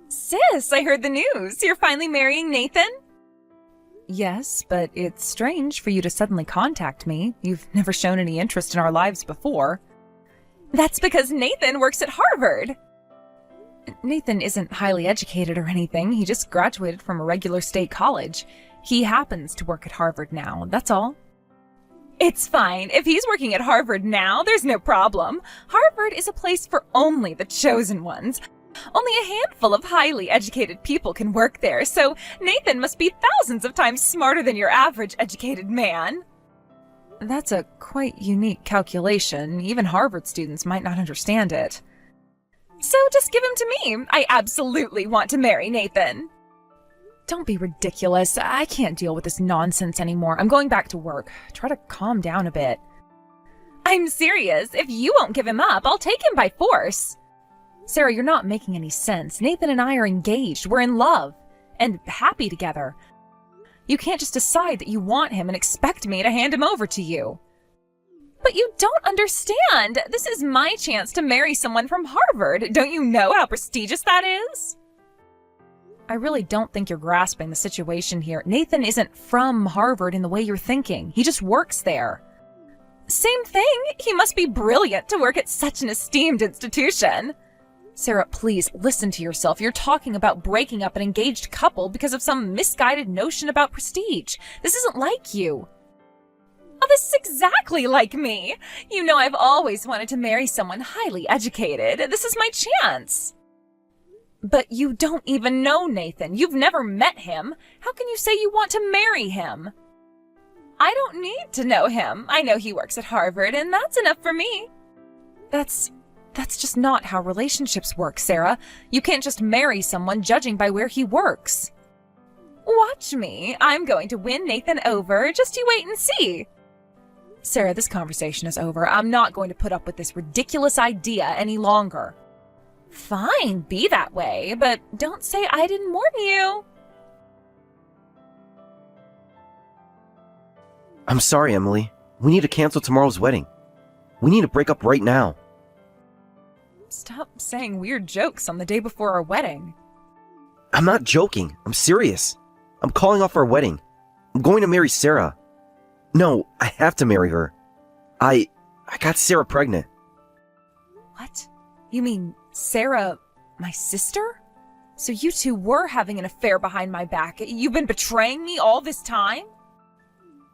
Sis, I heard the news. You're finally marrying Nathan? Yes, but it's strange for you to suddenly contact me. You've never shown any interest in our lives before. That's because Nathan works at Harvard. Nathan isn't highly educated or anything. He just graduated from a regular state college. He happens to work at Harvard now, that's all. It's fine. If he's working at Harvard now, there's no problem. Harvard is a place for only the chosen ones. Only a handful of highly educated people can work there, so Nathan must be thousands of times smarter than your average educated man. That's a quite unique calculation. Even Harvard students might not understand it. So just give him to me. I absolutely want to marry Nathan. Don't be ridiculous. I can't deal with this nonsense anymore. I'm going back to work. Try to calm down a bit. I'm serious. If you won't give him up, I'll take him by force. Sarah, you're not making any sense. Nathan and I are engaged. We're in love. And happy together. You can't just decide that you want him and expect me to hand him over to you. But you don't understand. This is my chance to marry someone from Harvard. Don't you know how prestigious that is? I really don't think you're grasping the situation here. Nathan isn't from Harvard in the way you're thinking. He just works there. Same thing. He must be brilliant to work at such an esteemed institution. Sarah, please listen to yourself. You're talking about breaking up an engaged couple because of some misguided notion about prestige. This isn't like you. Oh, this is exactly like me. You know I've always wanted to marry someone highly educated. This is my chance. But you don't even know Nathan. You've never met him. How can you say you want to marry him? I don't need to know him. I know he works at Harvard, and that's enough for me. That's just not how relationships work, Sarah. You can't just marry someone judging by where he works. Watch me. I'm going to win Nathan over. Just you wait and see. Sarah, this conversation is over. I'm not going to put up with this ridiculous idea any longer. Fine, be that way, but don't say I didn't warn you. I'm sorry, Emily. We need to cancel tomorrow's wedding. We need to break up right now. Stop saying weird jokes on the day before our wedding. I'm not joking. I'm serious. I'm calling off our wedding. I'm going to marry Sarah. No, I have to marry her. I got Sarah pregnant. What? You mean Sarah, my sister? So you two were having an affair behind my back. You've been betraying me all this time?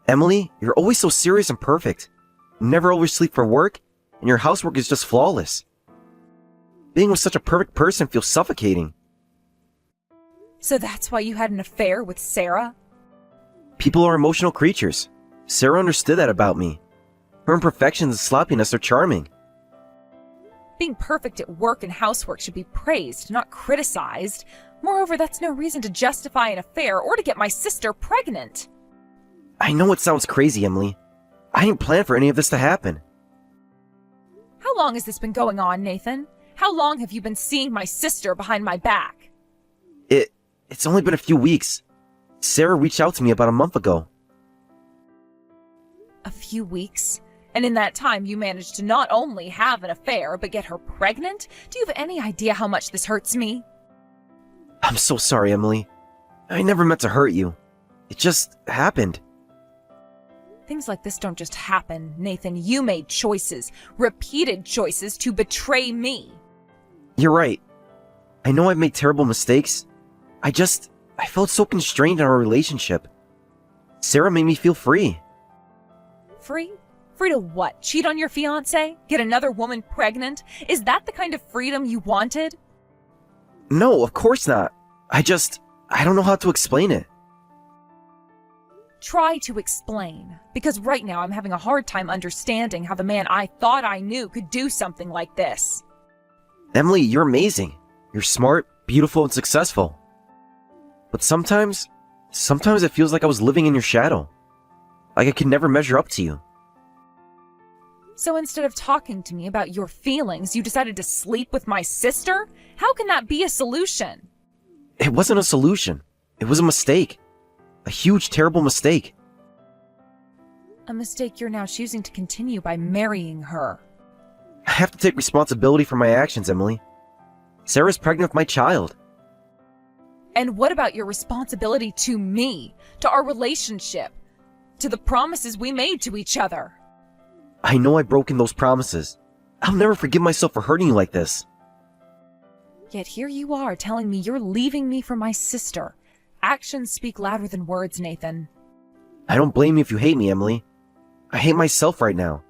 Emily, you're always so serious and perfect. You never oversleep for work, and your housework is just flawless. Being with such a perfect person feels suffocating. So that's why you had an affair with Sarah? People are emotional creatures. Sarah understood that about me. Her imperfections and sloppiness are charming. Being perfect at work and housework should be praised, not criticized. Moreover, that's no reason to justify an affair or to get my sister pregnant. I know it sounds crazy, Emily. I didn't plan for any of this to happen. How long has this been going on, Nathan? How long have you been seeing my sister behind my back? It's only been a few weeks. Sarah reached out to me about a month ago. A few weeks? And in that time you managed to not only have an affair, but get her pregnant? Do you have any idea how much this hurts me? I'm so sorry, Emily. I never meant to hurt you. It just happened. Things like this don't just happen, Nathan. You made choices, repeated choices to betray me. You're right. I know I've made terrible mistakes. I felt so constrained in our relationship. Sarah made me feel free. Free? Free to what? Cheat on your fiancé? Get another woman pregnant? Is that the kind of freedom you wanted? No, of course not. I don't know how to explain it. Try to explain. Because right now I'm having a hard time understanding how the man I thought I knew could do something like this. Emily, you're amazing. You're smart, beautiful, and successful. But sometimes it feels like I was living in your shadow. Like I could never measure up to you. So instead of talking to me about your feelings, you decided to sleep with my sister? How can that be a solution? It wasn't a solution. It was a mistake. A huge, terrible mistake. A mistake you're now choosing to continue by marrying her. I have to take responsibility for my actions, Emily. Sarah's pregnant with my child. And what about your responsibility to me, to our relationship, to the promises we made to each other? I know I've broken those promises. I'll never forgive myself for hurting you like this. Yet here you are telling me you're leaving me for my sister. Actions speak louder than words, Nathan. I don't blame you if you hate me, Emily. I hate myself right now.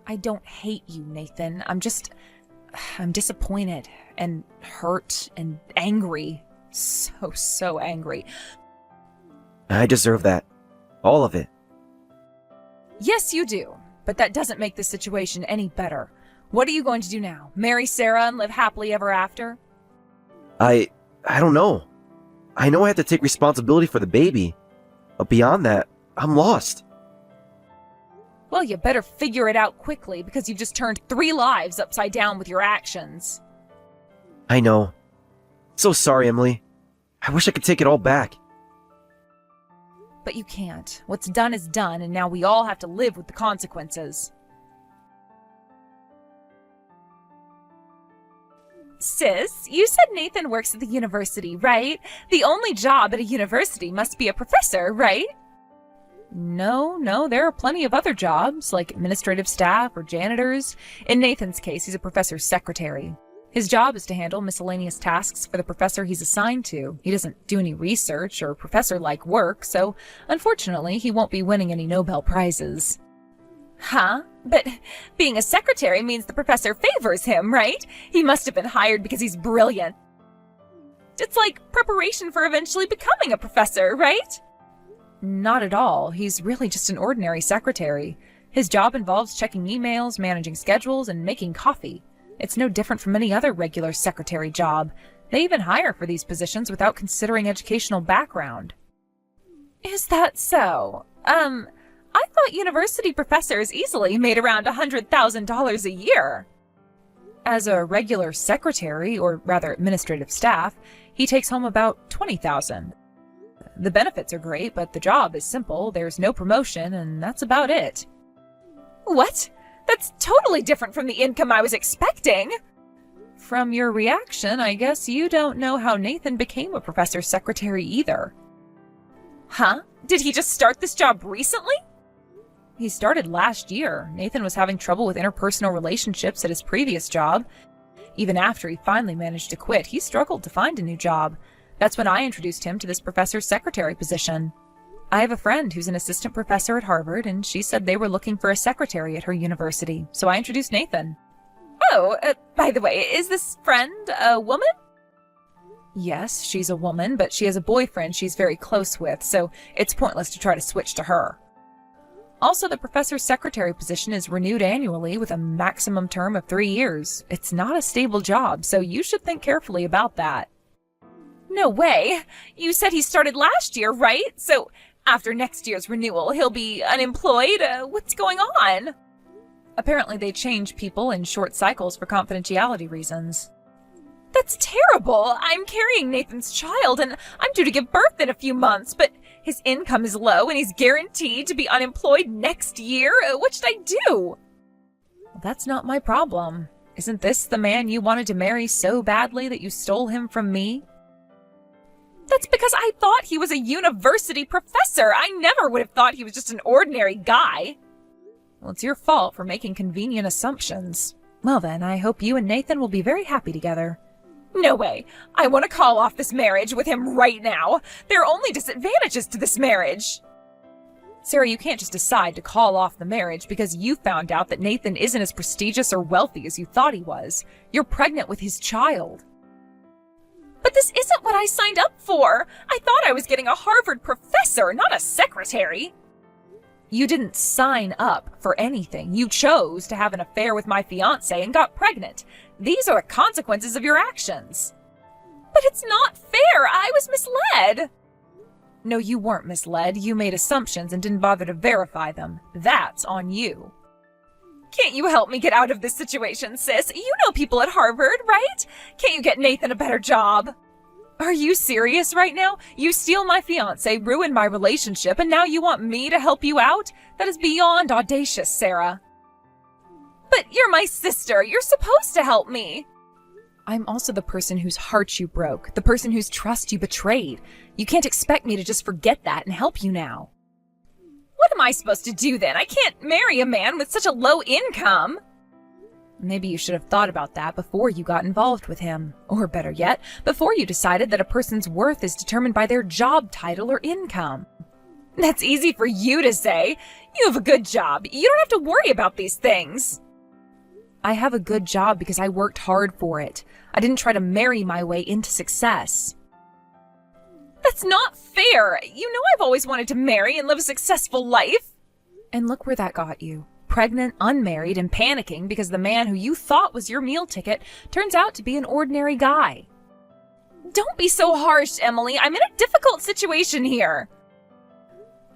I don't hate you, Nathan. I'm disappointed and hurt and angry. So angry. I deserve that. All of it. Yes, you do. But that doesn't make the situation any better. What are you going to do now? Marry Sarah and live happily ever after? I don't know. I know I have to take responsibility for the baby. But beyond that, I'm lost. Well, you better figure it out quickly because you've just turned 3 lives upside down with your actions. I know. So sorry, Emily. I wish I could take it all back. But you can't. What's done is done, and now we all have to live with the consequences. Sis, you said Nathan works at the university, right? The only job at a university must be a professor, right? No, there are plenty of other jobs, like administrative staff or janitors. In Nathan's case, he's a professor's secretary. His job is to handle miscellaneous tasks for the professor he's assigned to. He doesn't do any research or professor-like work, so unfortunately, he won't be winning any Nobel Prizes. Huh? But being a secretary means the professor favors him, right? He must have been hired because he's brilliant. It's like preparation for eventually becoming a professor, right? Not at all. He's really just an ordinary secretary. His job involves checking emails, managing schedules, and making coffee. It's no different from any other regular secretary job. They even hire for these positions without considering educational background. Is that so? I thought university professors easily made around $100,000 a year. As a regular secretary, or rather administrative staff, he takes home about $20,000. The benefits are great, but the job is simple. There's no promotion, and that's about it. What? That's totally different from the income I was expecting. From your reaction, I guess you don't know how Nathan became a professor's secretary either. Huh? Did he just start this job recently? He started last year. Nathan was having trouble with interpersonal relationships at his previous job. Even after he finally managed to quit, he struggled to find a new job. That's when I introduced him to this professor's secretary position. I have a friend who's an assistant professor at Harvard, and she said they were looking for a secretary at her university, so I introduced Nathan. Oh, by the way, is this friend a woman? Yes, she's a woman, but she has a boyfriend she's very close with, so it's pointless to try to switch to her. Also, the professor's secretary position is renewed annually with a maximum term of 3 years. It's not a stable job, so you should think carefully about that. No way. You said he started last year, right? So after next year's renewal, he'll be unemployed? What's going on? Apparently they change people in short cycles for confidentiality reasons. That's terrible. I'm carrying Nathan's child, and I'm due to give birth in a few months, but his income is low, and he's guaranteed to be unemployed next year. What should I do? That's not my problem. Isn't this the man you wanted to marry so badly that you stole him from me? That's because I thought he was a university professor. I never would have thought he was just an ordinary guy. Well, it's your fault for making convenient assumptions. Well then, I hope you and Nathan will be very happy together. No way. I want to call off this marriage with him right now. There are only disadvantages to this marriage. Sarah, you can't just decide to call off the marriage because you found out that Nathan isn't as prestigious or wealthy as you thought he was. You're pregnant with his child. But this isn't what I signed up for. I thought I was getting a Harvard professor, not a secretary. You didn't sign up for anything. You chose to have an affair with my fiancé and got pregnant. These are the consequences of your actions. But it's not fair. I was misled. No, you weren't misled. You made assumptions and didn't bother to verify them. That's on you. Can't you help me get out of this situation, sis? You know people at Harvard, right? Can't you get Nathan a better job? Are you serious right now? You steal my fiancé, ruin my relationship, and now you want me to help you out? That is beyond audacious, Sarah. But you're my sister. You're supposed to help me. I'm also the person whose heart you broke, the person whose trust you betrayed. You can't expect me to just forget that and help you now. What am I supposed to do then? I can't marry a man with such a low income. Maybe you should have thought about that before you got involved with him. Or better yet, before you decided that a person's worth is determined by their job title or income. That's easy for you to say. You have a good job. You don't have to worry about these things. I have a good job because I worked hard for it. I didn't try to marry my way into success. That's not fair. You know I've always wanted to marry and live a successful life. And look where that got you. Pregnant, unmarried, and panicking because the man who you thought was your meal ticket turns out to be an ordinary guy. Don't be so harsh, Emily. I'm in a difficult situation here.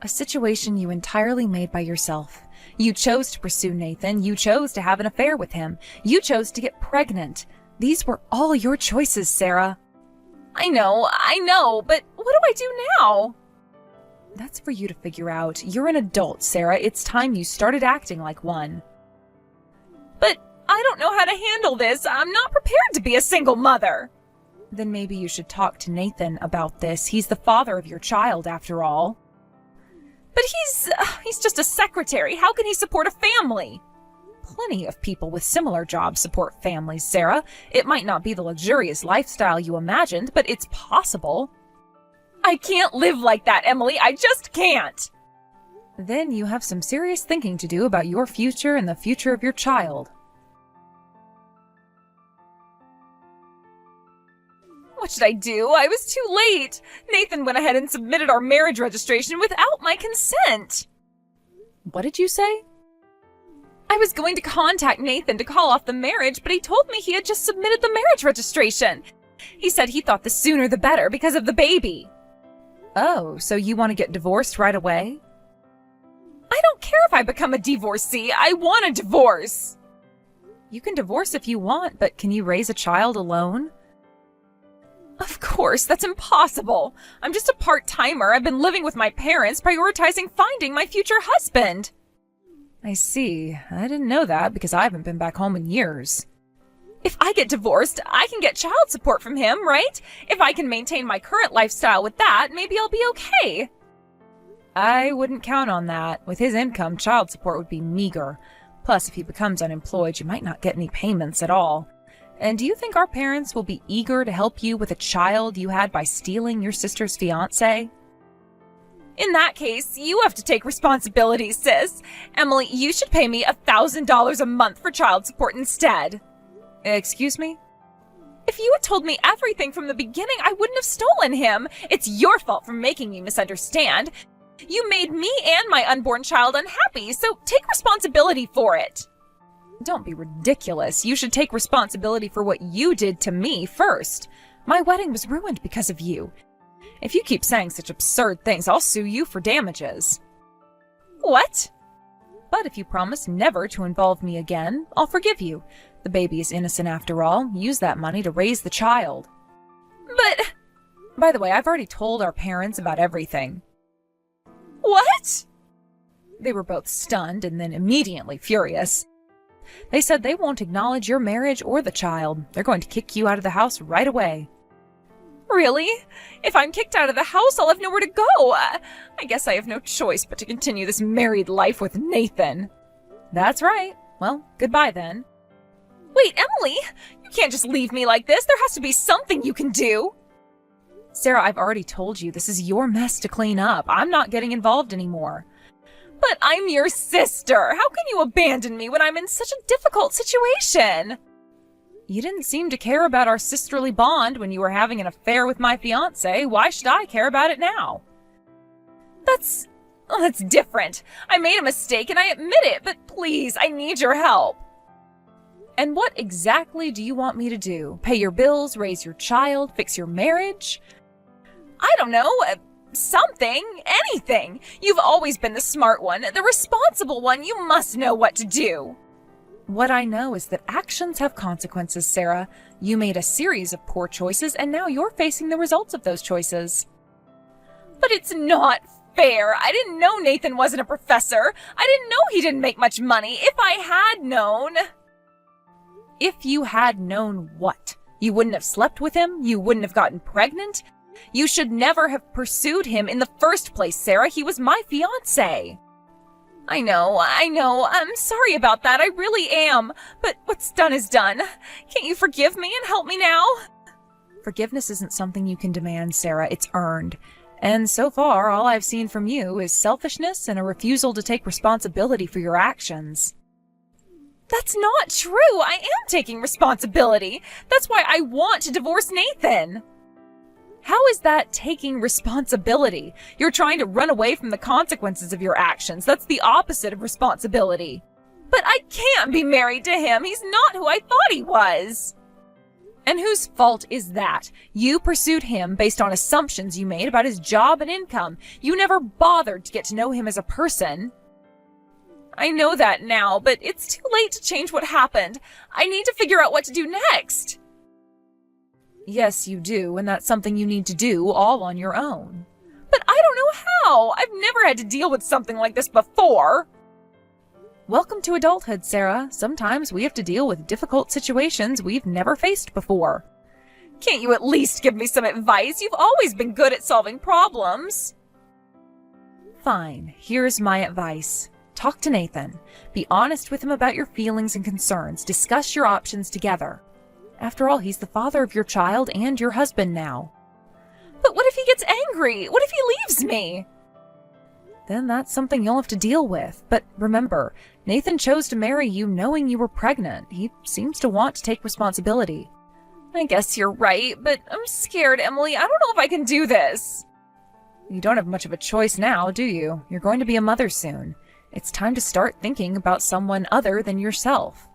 A situation you entirely made by yourself. You chose to pursue Nathan. You chose to have an affair with him. You chose to get pregnant. These were all your choices, Sarah. I know, but what do I do now? That's for you to figure out. You're an adult, Sarah. It's time you started acting like one. But I don't know how to handle this. I'm not prepared to be a single mother. Then maybe you should talk to Nathan about this. He's the father of your child, after all. But he's just a secretary. How can he support a family? Plenty of people with similar jobs support families, Sarah. It might not be the luxurious lifestyle you imagined, but it's possible. I can't live like that, Emily. I just can't. Then you have some serious thinking to do about your future and the future of your child. What should I do? I was too late. Nathan went ahead and submitted our marriage registration without my consent. What did you say? I was going to contact Nathan to call off the marriage, but he told me he had just submitted the marriage registration. He said he thought the sooner the better because of the baby. Oh, so you want to get divorced right away? I don't care if I become a divorcee. I want a divorce. You can divorce if you want, but can you raise a child alone? Of course, that's impossible. I'm just a part-timer. I've been living with my parents, prioritizing finding my future husband. I see. I didn't know that because I haven't been back home in years. If I get divorced, I can get child support from him, right? If I can maintain my current lifestyle with that, maybe I'll be okay. I wouldn't count on that. With his income, child support would be meager. Plus, if he becomes unemployed, you might not get any payments at all. And do you think our parents will be eager to help you with a child you had by stealing your sister's fiancé? In that case, you have to take responsibility, sis. Emily, you should pay me $1,000 a month for child support instead. Excuse me? If you had told me everything from the beginning, I wouldn't have stolen him. It's your fault for making me misunderstand. You made me and my unborn child unhappy, so take responsibility for it. Don't be ridiculous. You should take responsibility for what you did to me first. My wedding was ruined because of you. If you keep saying such absurd things, I'll sue you for damages. What? But if you promise never to involve me again, I'll forgive you. The baby is innocent after all. Use that money to raise the child. But... By the way, I've already told our parents about everything. What? They were both stunned and then immediately furious. They said they won't acknowledge your marriage or the child. They're going to kick you out of the house right away. Really? If I'm kicked out of the house, I'll have nowhere to go. I guess I have no choice but to continue this married life with Nathan. That's right. Well, goodbye then. Wait, Emily! You can't just leave me like this. There has to be something you can do. Sarah, I've already told you this is your mess to clean up. I'm not getting involved anymore. But I'm your sister. How can you abandon me when I'm in such a difficult situation? You didn't seem to care about our sisterly bond when you were having an affair with my fiancé. Why should I care about it now? That's different. I made a mistake and I admit it, but please, I need your help. And what exactly do you want me to do? Pay your bills, raise your child, fix your marriage? I don't know. Something. Anything. You've always been the smart one, the responsible one. You must know what to do. What I know is that actions have consequences, Sarah. You made a series of poor choices, and now you're facing the results of those choices. But it's not fair. I didn't know Nathan wasn't a professor. I didn't know he didn't make much money. If I had known... If you had known what? You wouldn't have slept with him. You wouldn't have gotten pregnant. You should never have pursued him in the first place, Sarah. He was my fiancé. I know. I'm sorry about that. I really am. But what's done is done. Can't you forgive me and help me now? Forgiveness isn't something you can demand, Sarah. It's earned. And so far, all I've seen from you is selfishness and a refusal to take responsibility for your actions. That's not true. I am taking responsibility. That's why I want to divorce Nathan. How is that taking responsibility? You're trying to run away from the consequences of your actions. That's the opposite of responsibility. But I can't be married to him. He's not who I thought he was. And whose fault is that? You pursued him based on assumptions you made about his job and income. You never bothered to get to know him as a person. I know that now, but it's too late to change what happened. I need to figure out what to do next. Yes, you do, and that's something you need to do all on your own. But I don't know how. I've never had to deal with something like this before. Welcome to adulthood, Sarah. Sometimes we have to deal with difficult situations we've never faced before. Can't you at least give me some advice? You've always been good at solving problems. Fine, here's my advice. Talk to Nathan. Be honest with him about your feelings and concerns. Discuss your options together. After all, he's the father of your child and your husband now. But what if he gets angry? What if he leaves me? Then that's something you'll have to deal with. But remember, Nathan chose to marry you knowing you were pregnant. He seems to want to take responsibility. I guess you're right, but I'm scared, Emily. I don't know if I can do this. You don't have much of a choice now, do you? You're going to be a mother soon. It's time to start thinking about someone other than yourself.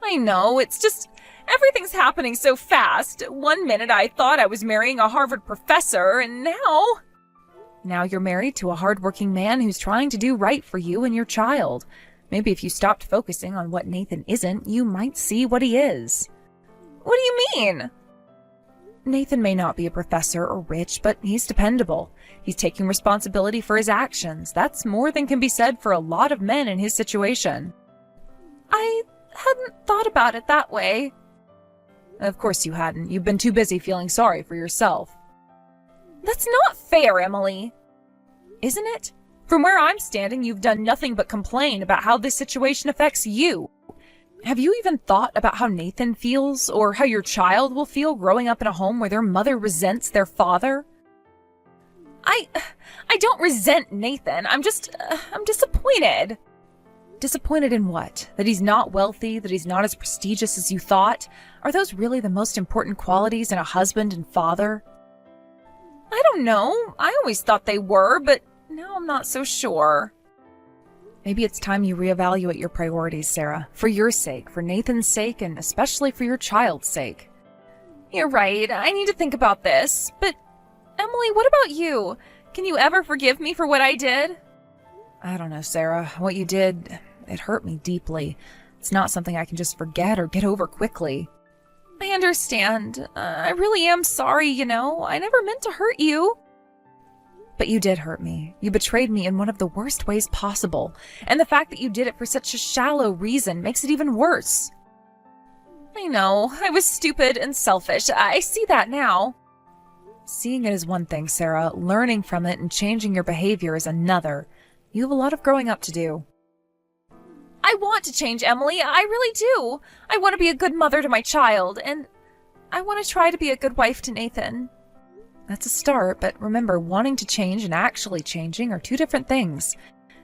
I know, it's just everything's happening so fast. 1 minute I thought I was marrying a Harvard professor, and now... Now you're married to a hardworking man who's trying to do right for you and your child. Maybe if you stopped focusing on what Nathan isn't, you might see what he is. What do you mean? Nathan may not be a professor or rich, but he's dependable. He's taking responsibility for his actions. That's more than can be said for a lot of men in his situation. I hadn't thought about it that way. Of course you hadn't. You've been too busy feeling sorry for yourself. That's not fair, Emily. Isn't it? From where I'm standing, you've done nothing but complain about how this situation affects you. Have you even thought about how Nathan feels, or how your child will feel growing up in a home where their mother resents their father? I don't resent Nathan. I'm disappointed. Disappointed in what? That he's not wealthy, that he's not as prestigious as you thought? Are those really the most important qualities in a husband and father? I don't know. I always thought they were, but now I'm not so sure. Maybe it's time you reevaluate your priorities, Sarah. For your sake, for Nathan's sake, and especially for your child's sake. You're right. I need to think about this. But, Emily, what about you? Can you ever forgive me for what I did? I don't know, Sarah. What you did, it hurt me deeply. It's not something I can just forget or get over quickly. I understand. I really am sorry, I never meant to hurt you. But you did hurt me. You betrayed me in one of the worst ways possible. And the fact that you did it for such a shallow reason makes it even worse. I know. I was stupid and selfish. I see that now. Seeing it is one thing, Sarah. Learning from it and changing your behavior is another. You have a lot of growing up to do. I want to change, Emily. I really do. I want to be a good mother to my child, and I want to try to be a good wife to Nathan. That's a start, but remember, wanting to change and actually changing are two different things.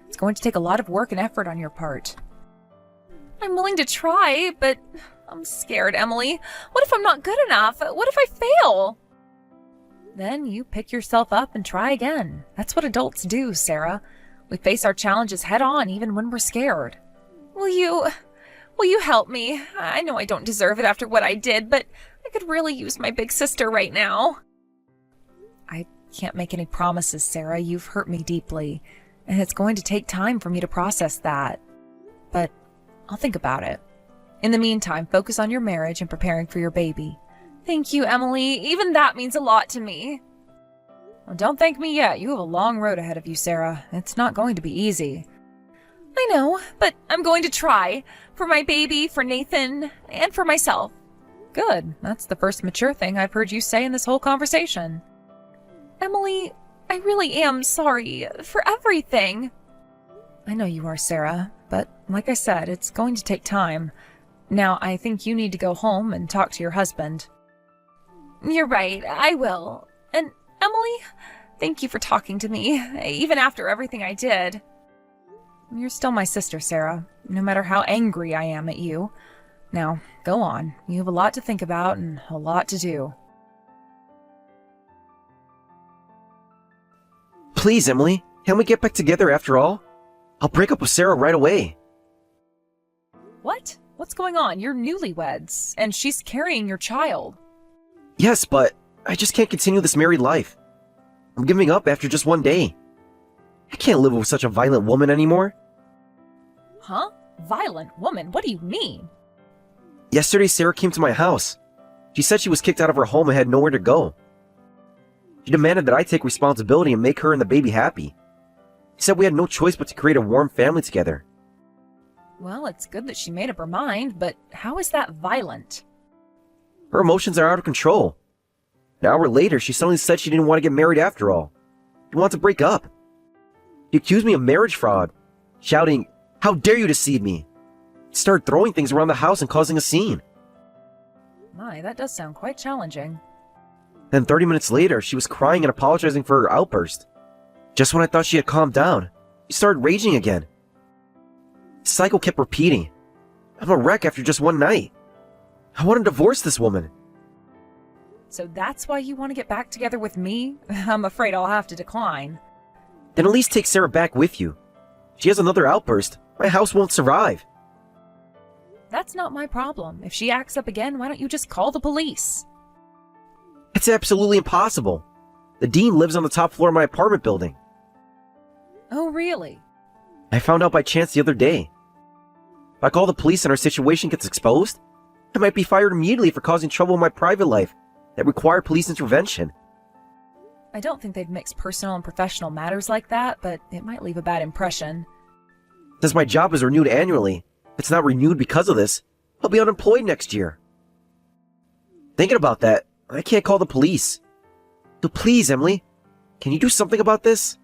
It's going to take a lot of work and effort on your part. I'm willing to try, but I'm scared, Emily. What if I'm not good enough? What if I fail? Then you pick yourself up and try again. That's what adults do, Sarah. We face our challenges head on even when we're scared. Will you help me? I know I don't deserve it after what I did, but I could really use my big sister right now. I can't make any promises, Sarah. You've hurt me deeply, and it's going to take time for me to process that. But I'll think about it. In the meantime, focus on your marriage and preparing for your baby. Thank you, Emily. Even that means a lot to me. Well, don't thank me yet. You have a long road ahead of you, Sarah. It's not going to be easy. I know, but I'm going to try. For my baby, for Nathan, and for myself. Good. That's the first mature thing I've heard you say in this whole conversation. Emily, I really am sorry for everything. I know you are, Sarah, but like I said, it's going to take time. Now, I think you need to go home and talk to your husband. You're right, I will. And Emily, thank you for talking to me, even after everything I did. You're still my sister, Sarah, no matter how angry I am at you. Now, go on. You have a lot to think about and a lot to do. Please, Emily, can't we get back together after all? I'll break up with Sarah right away. What? What's going on? You're newlyweds, and she's carrying your child. Yes, but I just can't continue this married life. I'm giving up after just one day. I can't live with such a violent woman anymore. Huh? Violent woman? What do you mean? Yesterday, Sarah came to my house. She said she was kicked out of her home and had nowhere to go. She demanded that I take responsibility and make her and the baby happy. She said we had no choice but to create a warm family together. Well, it's good that she made up her mind, but how is that violent? Her emotions are out of control. An hour later, she suddenly said she didn't want to get married after all. She wanted to break up. She accused me of marriage fraud, shouting, "How dare you deceive me!" She started throwing things around the house and causing a scene. My, that does sound quite challenging. Then 30 minutes later, she was crying and apologizing for her outburst. Just when I thought she had calmed down, she started raging again. The cycle kept repeating. I'm a wreck after just one night. I want to divorce this woman. So that's why you want to get back together with me? I'm afraid I'll have to decline. Then at least take Sarah back with you. If she has another outburst, my house won't survive. That's not my problem. If she acts up again, why don't you just call the police? It's absolutely impossible. The dean lives on the top floor of my apartment building. Oh, really? I found out by chance the other day. If I call the police and our situation gets exposed, I might be fired immediately for causing trouble in my private life that required police intervention. I don't think they'd mix personal and professional matters like that, but it might leave a bad impression. Since my job is renewed annually, if it's not renewed because of this, I'll be unemployed next year. Thinking about that, I can't call the police. So please, Emily, can you do something about this?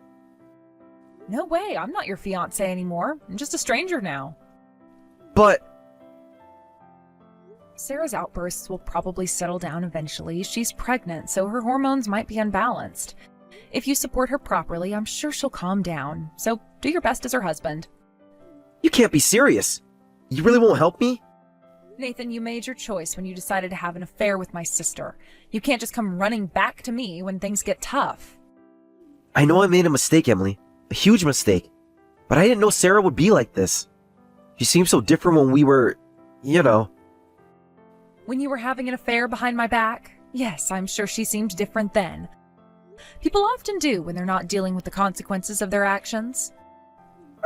No way, I'm not your fiancé anymore. I'm just a stranger now. But... Sarah's outbursts will probably settle down eventually. She's pregnant, so her hormones might be unbalanced. If you support her properly, I'm sure she'll calm down. So do your best as her husband. You can't be serious. You really won't help me? Nathan, you made your choice when you decided to have an affair with my sister. You can't just come running back to me when things get tough. I know I made a mistake, Emily. A huge mistake. But I didn't know Sarah would be like this. She seemed so different when we were, you know. When you were having an affair behind my back? Yes, I'm sure she seemed different then. People often do when they're not dealing with the consequences of their actions.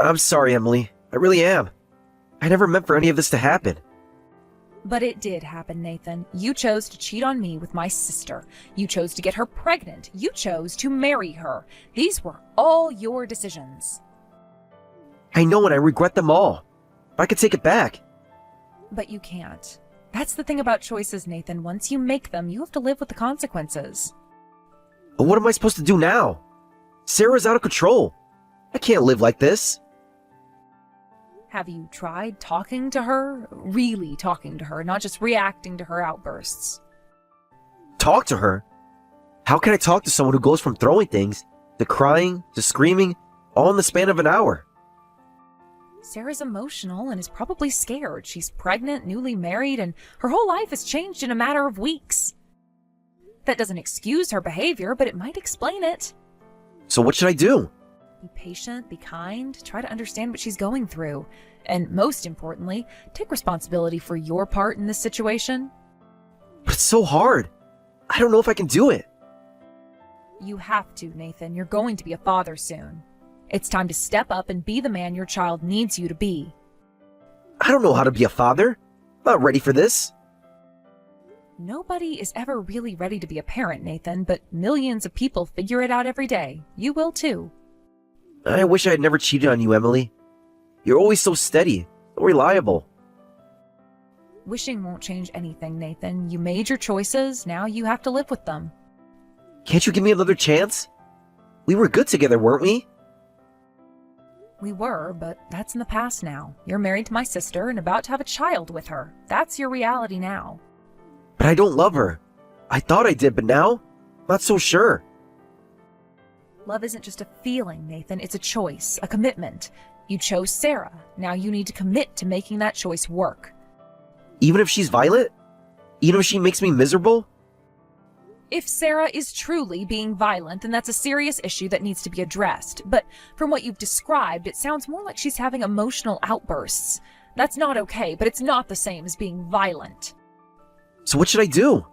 I'm sorry, Emily. I really am. I never meant for any of this to happen. But it did happen, Nathan. You chose to cheat on me with my sister. You chose to get her pregnant. You chose to marry her. These were all your decisions. I know, and I regret them all. If I could take it back. But you can't. That's the thing about choices, Nathan. Once you make them, you have to live with the consequences. But what am I supposed to do now? Sarah's out of control. I can't live like this. Have you tried talking to her? Really talking to her, not just reacting to her outbursts. Talk to her? How can I talk to someone who goes from throwing things, to crying, to screaming, all in the span of an hour? Sarah's emotional and is probably scared. She's pregnant, newly married, and her whole life has changed in a matter of weeks. That doesn't excuse her behavior, but it might explain it. So what should I do? Be patient, be kind, try to understand what she's going through. And most importantly, take responsibility for your part in this situation. But it's so hard. I don't know if I can do it. You have to, Nathan. You're going to be a father soon. It's time to step up and be the man your child needs you to be. I don't know how to be a father. I'm not ready for this. Nobody is ever really ready to be a parent, Nathan, but millions of people figure it out every day. You will too. I wish I had never cheated on you, Emily. You're always so steady, so reliable. Wishing won't change anything, Nathan. You made your choices, now you have to live with them. Can't you give me another chance? We were good together, weren't we? We were, but that's in the past now. You're married to my sister and about to have a child with her. That's your reality now. But I don't love her. I thought I did, but now, I'm not so sure. Love isn't just a feeling, Nathan. It's a choice, a commitment. You chose Sarah. Now you need to commit to making that choice work. Even if she's violent? Even if she makes me miserable? If Sarah is truly being violent, then that's a serious issue that needs to be addressed. But from what you've described, it sounds more like she's having emotional outbursts. That's not okay, but it's not the same as being violent. So what should I do?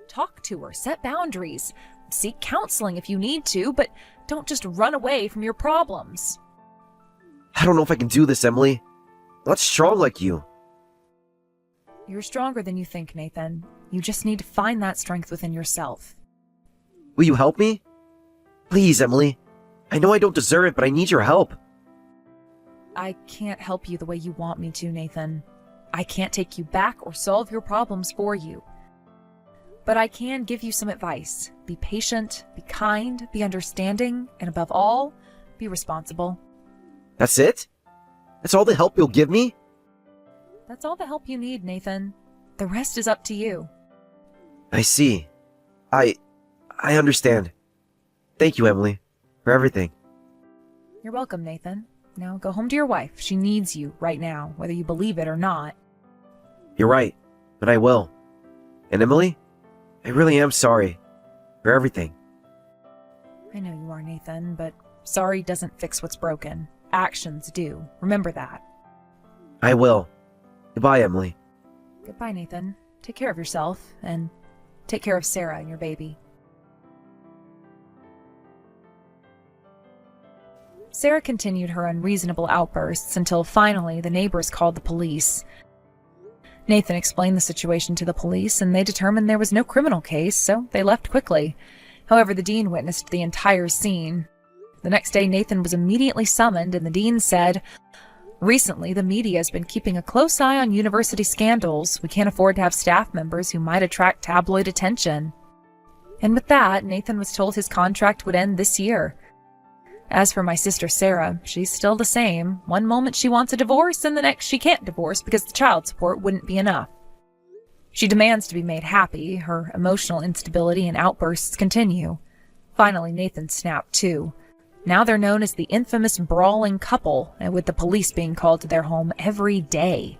Talk to her, set boundaries, seek counseling if you need to, but don't just run away from your problems. I don't know if I can do this, Emily. I'm not strong like you. You're stronger than you think, Nathan. You just need to find that strength within yourself. Will you help me? Please, Emily. I know I don't deserve it, but I need your help. I can't help you the way you want me to, Nathan. I can't take you back or solve your problems for you. But I can give you some advice. Be patient, be kind, be understanding, and above all, be responsible. That's it? That's all the help you'll give me? That's all the help you need, Nathan. The rest is up to you. I see. I understand. Thank you, Emily, for everything. You're welcome, Nathan. Now go home to your wife. She needs you right now, whether you believe it or not. You're right, but I will. And Emily, I really am sorry for everything. I know you are, Nathan, but sorry doesn't fix what's broken. Actions do. Remember that. I will. Goodbye, Emily. Goodbye, Nathan. Take care of yourself, and take care of Sarah and your baby. Sarah continued her unreasonable outbursts until finally the neighbors called the police. Nathan explained the situation to the police, and they determined there was no criminal case, so they left quickly. However, the dean witnessed the entire scene. The next day, Nathan was immediately summoned, and the dean said, "Recently, the media has been keeping a close eye on university scandals. We can't afford to have staff members who might attract tabloid attention." And with that, Nathan was told his contract would end this year. As for my sister Sarah, she's still the same. One moment she wants a divorce, and the next she can't divorce because the child support wouldn't be enough. She demands to be made happy. Her emotional instability and outbursts continue. Finally, Nathan snapped too. Now they're known as the infamous brawling couple, and with the police being called to their home every day.